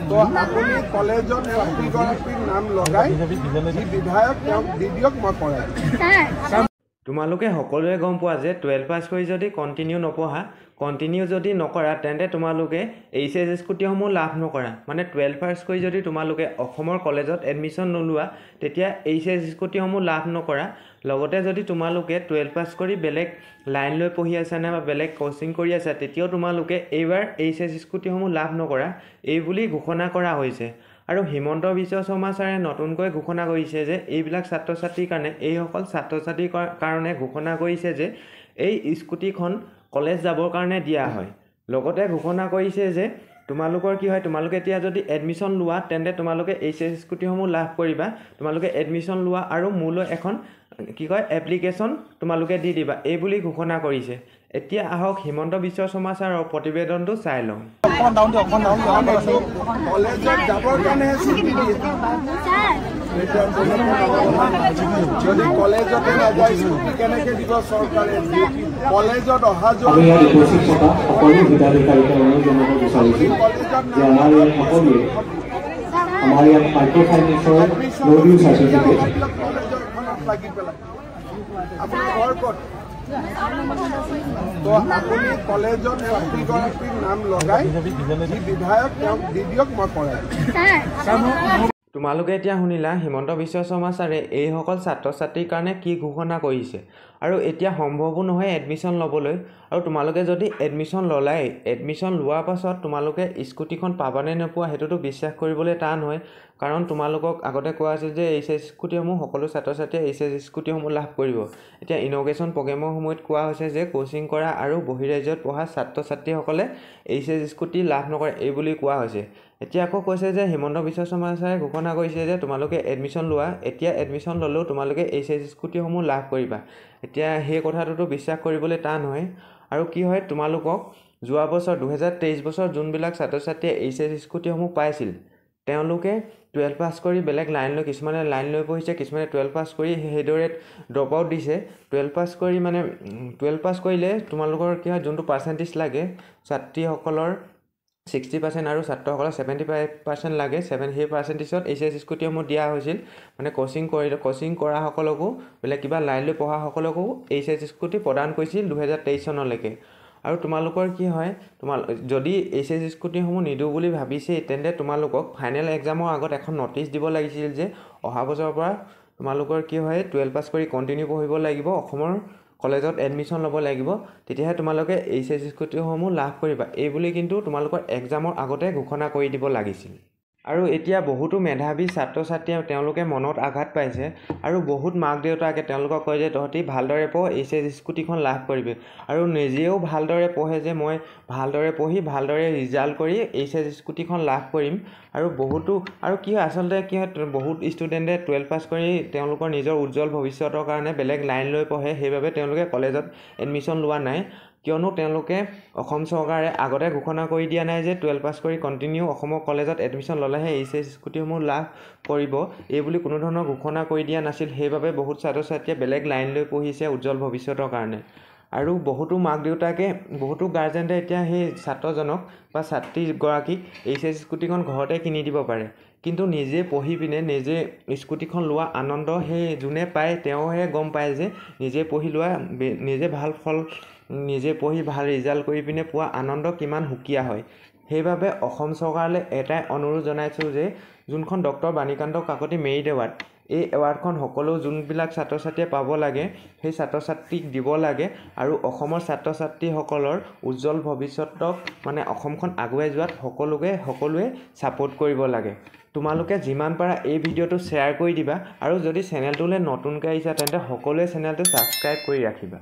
তো আপুনি কলেজত ছাত্ৰীগৰাকীৰ নাম লগাই যি বিধায়ক তেওঁক দি দিয়ক, মই কৰাই দিম। তোমালোকে সকলোৱে গম পোৱা যে 12 পাছ কৰি যদি কণ্টিনিউ যদি নকৰা তেন্তে তোমালোকে এইচএছ স্কুটিসমূহ লাভ নকৰা। মানে 12 পাছ কৰি যদি তোমালোকে অসমৰ কলেজত এডমিশ্যন নোলোৱা তেতিয়া এইচএছ স্কুটিসমূহ লাভ নকৰা। লগতে যদি তোমালোকে 12 পাছ কৰি বেলেগ লাইন লৈ পঢ়ি আছা নে বা বেলেগ কোচিং কৰি আছা তেতিয়াও তোমালোকে এইবাৰ এইচএছ স্কুটিসমূহ লাভ নকৰা এই বুলি ঘোষণা কৰা হৈছে। আৰু হিমন্ত বিশ্ব শৰ্মা ছাৰে নতুনকৈ ঘোষণা কৰিছে যে এইবিলাক ছাত্ৰ ছাত্ৰীৰ কাৰণে এইসকল ছাত্ৰ ছাত্ৰীৰ কাৰণে ঘোষণা কৰিছে যে এই স্কুটিখন কলেজ যাবৰ কাৰণে দিয়া হয়। লগতে ঘোষণা কৰিছে যে তোমালোকৰ কি হয়, তোমালোকে এতিয়া যদি এডমিশ্যন লোৱা তেন্তে তোমালোকে এইচএছ স্কুটিসমূহ লাভ কৰিবা। তোমালোকে এডমিশ্যন লোৱা আৰু মোলৈ এখন এপ্লিকেশ্যন তোমালোকে দি দিবা এই বুলি ঘোষণা কৰিছে। এতিয়া আহক হিমন্ত বিশ্ব শৰ্মা ছাৰৰ প্ৰতিবেদনটো চাই লওঁ। কলেজত যাবৰ কাৰণে যদি কলেজতে নাযায় স্কুটি কেনেকৈ দিব চৰকাৰে? কলেজত অহা যোৱা লাগি পেলাই আপুনি ঘৰ ক'ত? তো আপুনি কলেজত ছাত্ৰীগৰাকীৰ নাম লগাই যি বিধায়ক তেওঁক দি দিয়ক, মই কৰাই দিম। তোমালোকে এতিয়া শুনিলা হিমন্ত বিশ্ব শৰ্মা ছাৰে এইসকল ছাত্ৰ ছাত্ৰীৰ কাৰণে কি ঘোষণা কৰিছে। আৰু এতিয়া সম্ভৱো নহয় এডমিশ্যন ল'বলৈ। আৰু তোমালোকে যদি এডমিশ্যন ল'লাই, এডমিশ্যন লোৱাৰ পাছত তোমালোকে স্কুটিখন পাবানে নোপোৱা সেইটোতো বিশ্বাস কৰিবলৈ টান হয়। কাৰণ তোমালোকক আগতে কোৱা আছিল যে এইচএছ স্কুটিসমূহ সকলো ছাত্ৰ ছাত্ৰীয়ে এইচএছ স্কুটিসমূহ লাভ কৰিব। এতিয়া ইনগ্ৰেশ্যন প্ৰগ্ৰেমৰ সময়ত কোৱা হৈছে যে কোচিং কৰা আৰু বহিৰাজ্যত পঢ়া ছাত্ৰ ছাত্ৰীসকলে এইচএছ স্কুটি লাভ নকৰে এই বুলি কোৱা হৈছে। এতিয়া আকৌ কৈছে যে হিমন্ত বিশ্ব শৰ্মা ছাৰে ঘোষণা কৰিছে যে তোমালোকে এডমিশ্যন লোৱা, এতিয়া এডমিশ্যন ল'লেও তোমালোকে এইচএছ স্কুটিসমূহ লাভ কৰিবা। এতিয়া সেই কথাটোতো বিশ্বাস কৰিবলৈ টান হয়। আৰু কি হয়, তোমালোকক যোৱা বছৰ 2023 বছৰ যোনবিলাক ছাত্ৰ ছাত্ৰীয়ে এইচএছ স্কুটিসমূহ পাইছিল তেওঁলোকে 12 পাছ কৰি বেলেগ কিছুমানে লাইন লৈ পঢ়িছে, কিছুমানে 12 পাছ কৰি সেইদৰে ড্ৰপ আউট দিছে। 12 পাছ কৰিলে তোমালোকৰ কি হয়, যোনটো পাৰ্চেণ্টেজ লাগে ছাত্ৰীসকলৰ 60% আৰু ছাত্ৰসকলৰ 75% লাগে। সেই পাৰ্চেণ্টেজত এইচএছ স্কুটিসমূহ দিয়া হৈছিল। মানে কোচিং কৰাসকলকো বেলেগ কিবা লাইন লৈ পঢ়াসকলকো এইচএছ স্কুটি প্ৰদান কৰিছিল 2023 চনলৈকে। আৰু তোমালোকৰ কি হয়, যদি এইচএছ স্কুটিসমূহ নিদিওঁ বুলি ভাবিছেই তেন্তে তোমালোকক ফাইনেল এক্সামৰ আগত এখন নটিচ দিব লাগিছিল যে অহা বছৰৰ পৰা তোমালোকৰ কি হয় 12 পাছ কৰি কণ্টিনিউ পঢ়িব লাগিব, অসমৰ কলেজত এডমিশ্যন ল'ব লাগিব, তেতিয়াহে তোমালোকে এইচএছ স্কুটিসমূহ লাভ কৰিবা এই বুলি কিন্তু তোমালোকৰ এক্সামৰ আগতে ঘোষণা কৰি দিব লাগিছিল। আৰু এতিয়া বহুতো মেধাৱী ছাত্ৰ ছাত্ৰীয়ে তেওঁলোকে মনত আঘাত পাইছে আৰু বহুত মাক দেউতাকে তেওঁলোকক কয় যে তহঁতি ভালদৰে পঢ়, এইচএছ স্কুটিখন লাভ কৰিবি। আৰু নিজেও ভালদৰে পঢ়ে যে মই ভালদৰে পঢ়ি ভালদৰে ৰিজাল্ট কৰি এইচএছ স্কুটিখন লাভ কৰিম। আৰু কি হয়, আচলতে কি হয়, বহুত ষ্টুডেণ্টে 12 পাছ কৰি তেওঁলোকৰ নিজৰ উজ্জ্বল ভৱিষ্যতৰ কাৰণে বেলেগ লাইন লৈ পঢ়ে, সেইবাবে তেওঁলোকে কলেজত এডমিশ্যন লোৱা নাই। কিয়নো তেওঁলোকে অসম চৰকাৰে আগতে ঘোষণা কৰি দিয়া নাই যে 12 পাছ কৰি কণ্টিনিউ অসমৰ কলেজত এডমিশ্যন ল'লেহে এইচএছ স্কুটিসমূহ লাভ কৰিব এই বুলি কোনো ধৰণৰ ঘোষণা কৰি দিয়া নাছিল। সেইবাবে বহুত ছাত্ৰ ছাত্ৰীয়ে বেলেগ লাইন লৈ পঢ়িছে উজ্জ্বল ভৱিষ্যতৰ কাৰণে। আৰু বহুতো মাক দেউতাকে বহুতো গাৰ্জেণ্টে এতিয়া সেই ছাত্ৰজনক বা ছাত্ৰীগৰাকীক এইচএছ স্কুটিখন ঘৰতে কিনি দিব পাৰে, কিন্তু নিজে পঢ়ি পিনে নিজে স্কুটিখন লোৱা আনন্দ সেই যোনে পায় তেওঁহে গম পায় যে নিজে পঢ়ি লোৱা, নিজে পঢ়ি ভাল ৰিজাল্ট কৰি পিনে পোৱা আনন্দ কিমান সুকীয়া হয়। সেইবাবে অসম চৰকাৰলৈ এটাই অনুৰোধ জনাইছোঁ যে যোনখন doctor Banikanta Kakati merit award, এই এৱাৰ্ডখন সকলো যোনবিলাক ছাত্ৰ ছাত্ৰীয়ে পাব লাগে সেই ছাত্ৰ ছাত্ৰীক দিব লাগে। আৰু অসমৰ ছাত্ৰ ছাত্ৰীসকলৰ উজ্জ্বল ভৱিষ্যতক মানে অসমখন আগুৱাই যোৱাত সকলোৱে ছাপোৰ্ট কৰিব লাগে। তোমালোকে যিমান পাৰা এই ভিডিঅ'টো শ্বেয়াৰ কৰি দিবা। আৰু যদি চেনেলটোলৈ নতুনকৈ আহিছা তেন্তে সকলোৱে চেনেলটো ছাবস্ক্ৰাইব কৰি ৰাখিবা।